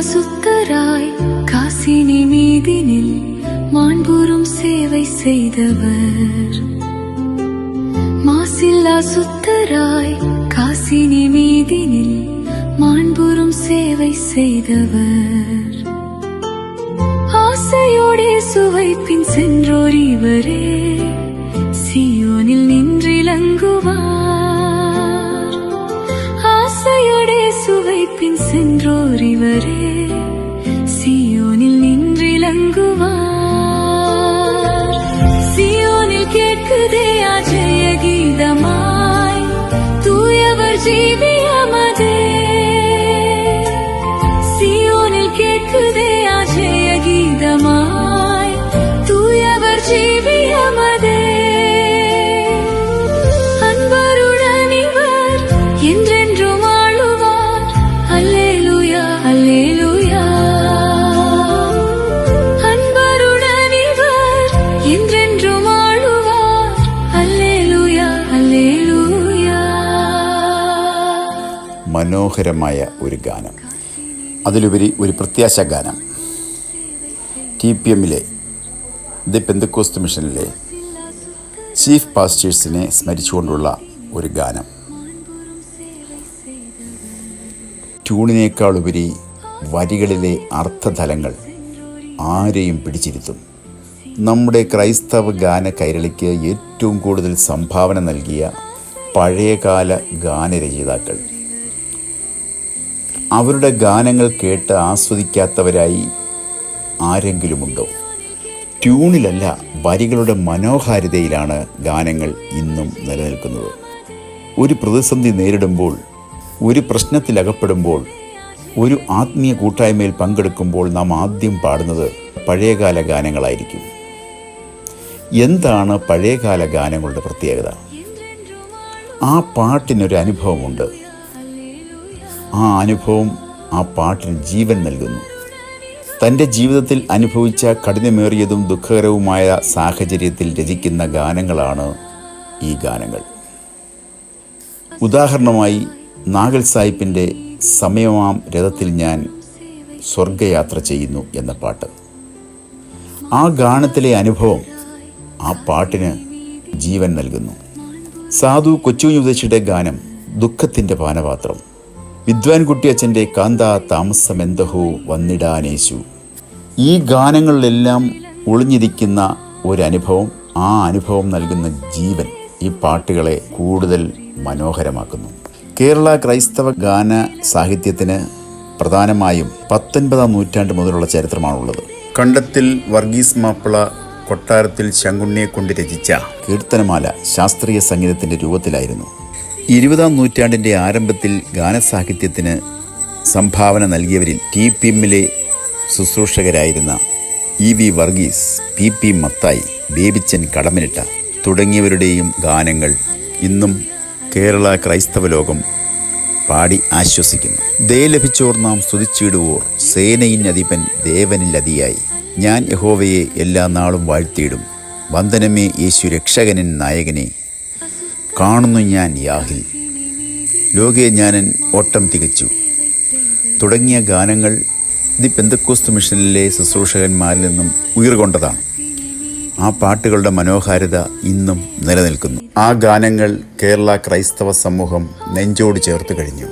சுத்தராய் காசினி மீதினில் மாண்புறும் சேவை செய்தவர். மாசில்லா சுத்தராய் காசினி மீதினில் மாண்புறும் சேவை செய்தவர். ஆசையோடே சுவைப்பின் சென்றோர் இவரே, சியோனில் நின்றிலங்குவார். ஆசையோடே சுவைப்பின் சென்றோர் இவரே, சியோனில் நின்றிலங்குவார். சியோனில் கேட்குதே அஜய கீதமாய், தூயவர் ஜீவியமதே. சியோனில் கேட்குதே அஜய கீதமாய், தூயவர் ஜீவியமதே. அன்பருடன் இவர் என்றென்றும் ஆளுவார். அல்லேலூயா அல்லேலூயா. அன்பருடன் இவர் என்றென்றும் ஆளுவார். அல்லேலூயா அல்லேலൂയ. മനോഹരമായ ഒരു ഗാനം, അതിലുപരി ഒരു പ്രത്യാശ ഗാനം. TPM ദി പെന്തക്കോസ്ത് മിഷനിലെ ചീഫ് പാസ്റ്റേഴ്സിനെ സ്മരിച്ചുകൊണ്ടുള്ള ഒരു ഗാനം. ട്യൂണിനേക്കാളുപരി വരികളിലെ അർത്ഥതലങ്ങൾ ആരെയും പിടിച്ചിരുത്തും. നമ്മുടെ ക്രൈസ്തവ ഗാന കൈരളിക്ക് ഏറ്റവും കൂടുതൽ സംഭാവന നൽകിയ പഴയകാല ഗാനരചയിതാക്കൾ. അവരുടെ ഗാനങ്ങൾ കേട്ട് ആസ്വദിക്കാത്തവരായി ആരെങ്കിലുമുണ്ടോ? ട്യൂണിലല്ല, വരികളുടെ മനോഹാരിതയിലാണ് ഗാനങ്ങൾ ഇന്നും നിലനിൽക്കുന്നത്. ഒരു പ്രതിസന്ധി നേരിടുമ്പോൾ, ഒരു പ്രശ്നത്തിലകപ്പെടുമ്പോൾ, ഒരു ആത്മീയ കൂട്ടായ്മയിൽ പങ്കെടുക്കുമ്പോൾ നാം ആദ്യം പാടുന്നത് പഴയകാല ഗാനങ്ങളായിരിക്കും. എന്താണ് പഴയകാല ഗാനങ്ങളുടെ പ്രത്യേകത? ആ പാട്ടിനൊരു അനുഭവമുണ്ട്. ആ അനുഭവം ആ പാട്ടിന് ജീവൻ നൽകുന്നു. തൻ്റെ ജീവിതത്തിൽ അനുഭവിച്ച കഠിനമേറിയതും ദുഃഖകരവുമായ സാഹചര്യത്തിൽ രചിക്കുന്ന ഗാനങ്ങളാണ് ഈ ഗാനങ്ങൾ. ഉദാഹരണമായി നാഗൽ സാഹിബിൻ്റെ സമയമാം രഥത്തിൽ ഞാൻ സ്വർഗയാത്ര ചെയ്യുന്നു എന്ന പാട്ട്. ആ ഗാനത്തിലെ അനുഭവം ആ പാട്ടിന് ജീവൻ നൽകുന്നു. സാധു കൊച്ചുയുദശിയുടെ ഗാനം ദുഃഖത്തിൻ്റെ പാനപാത്രം. വിദ്വാൻ കുട്ടിയച്ഛൻ്റെ കാന്താ താമസമെന്തഹോ വന്നിടാനേശു. ഈ ഗാനങ്ങളിലെല്ലാം ഒളിഞ്ഞിരിക്കുന്ന ഒരനുഭവം, ആ അനുഭവം നൽകുന്ന ജീവൻ ഈ പാട്ടുകളെ കൂടുതൽ മനോഹരമാക്കുന്നു. കേരള ക്രൈസ്തവ ഗാന സാഹിത്യത്തിന് പ്രധാനമായും 19-ാം നൂറ്റാണ്ട് മുതലുള്ള ചരിത്രമാണുള്ളത്. കണ്ടത്തിൽ വർഗീസ് മാപ്പിള കൊട്ടാരത്തിൽ ശങ്കുണ്ണിയെ കൊണ്ട് രചിച്ച കീർത്തനമാല ശാസ്ത്രീയ സംഗീതത്തിൻ്റെ രൂപത്തിലായിരുന്നു. 20-ാം നൂറ്റാണ്ടിൻ്റെ ആരംഭത്തിൽ ഗാനസാഹിത്യത്തിന് സംഭാവന നൽകിയവരിൽ TPM ശുശ്രൂഷകരായിരുന്ന EV Varghese, PP Mathai, Babychan Kadammanitta തുടങ്ങിയവരുടെയും ഗാനങ്ങൾ ഇന്നും കേരള ക്രൈസ്തവ ലോകം പാടി ആശ്വസിക്കുന്നു. ദയ ലഭിച്ചോർ നാം സ്തുതിച്ചിടുവോർ, സേനയിൻ അധിപൻ ദേവനിലതിയായി. ഞാൻ യഹോവയെ എല്ലാ നാളും വാഴ്ത്തിയിടും, വന്ദനമേ യേശു രക്ഷകനൻ നായകനെ. കാണുന്നു ഞാൻ യാഹിൽ, ലോകെ ഞാനൻ ഓട്ടം തികച്ചു തുടങ്ങിയ ഗാനങ്ങൾ ദി പെന്തക്കോസ്ത് മിഷനിലെ ശുശ്രൂഷകന്മാരിൽ നിന്നും ഉയർകൊണ്ടതാണ്. ആ പാട്ടുകളുടെ മനോഹാരിത ഇന്നും നിലനിൽക്കുന്നു. ആ ഗാനങ്ങൾ കേരള ക്രൈസ്തവ സമൂഹം നെഞ്ചോട് ചേർത്ത് കഴിഞ്ഞു.